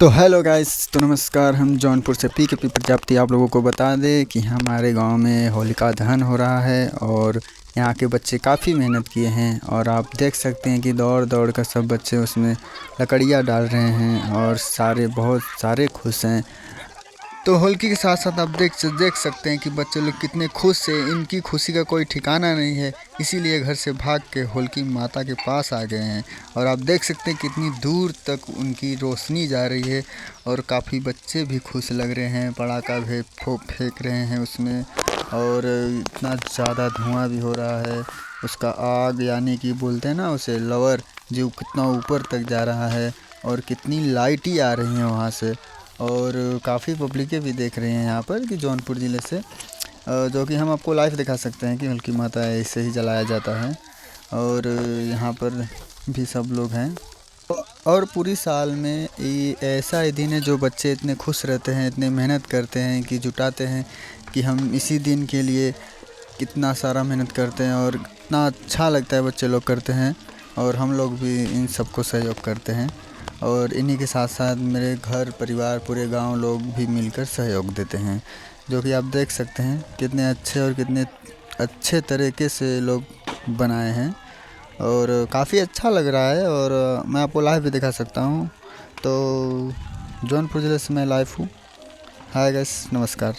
तो hello guys, तो नमस्कार। हम जौनपुर से पी प्रजापति आप लोगों को बता दें कि हमारे गांव में होलिका दहन हो रहा है और यहाँ के बच्चे काफ़ी मेहनत किए हैं और आप देख सकते हैं कि दौड़ दौड़ कर सब बच्चे उसमें लकड़ियाँ डाल रहे हैं और बहुत सारे खुश हैं। तो होलिका के साथ साथ आप देख सकते हैं कि बच्चे लोग कितने खुश हैं। इनकी खुशी का कोई ठिकाना नहीं है, इसीलिए घर से भाग के होलिका माता के पास आ गए हैं। और आप देख सकते हैं कितनी दूर तक उनकी रोशनी जा रही है और काफ़ी बच्चे भी खुश लग रहे हैं। पटाखा भी फेंक रहे हैं उसमें और इतना ज़्यादा धुआं भी हो रहा है। उसका आग यानी कि बोलते हैं ना उसे लवर, जो कितना ऊपर तक जा रहा है और कितनी लाइट ही आ रही हैं वहाँ से। और काफ़ी पब्लिकें भी देख रहे हैं यहाँ पर कि जौनपुर ज़िले से, जो कि हम आपको लाइव दिखा सकते हैं कि होलिका माता ऐसे ही जलाया जाता है। और यहाँ पर भी सब लोग हैं और पूरी साल में ये ऐसा ही दिन है जो बच्चे इतने खुश रहते हैं, इतने मेहनत करते हैं कि जुटाते हैं कि हम इसी दिन के लिए कितना सारा मेहनत करते हैं और इतना अच्छा लगता है बच्चे लोग करते हैं और हम लोग भी इन सबको सहयोग करते हैं। और इन्हीं के साथ साथ मेरे घर परिवार पूरे गांव लोग भी मिलकर सहयोग देते हैं, जो कि आप देख सकते हैं कितने अच्छे और कितने अच्छे तरीके से लोग बनाए हैं और काफ़ी अच्छा लग रहा है। और मैं आपको लाइव भी दिखा सकता हूँ। तो जौनपुर ज़िले से मैं लाइव हूँ। हाय गाइस, नमस्कार।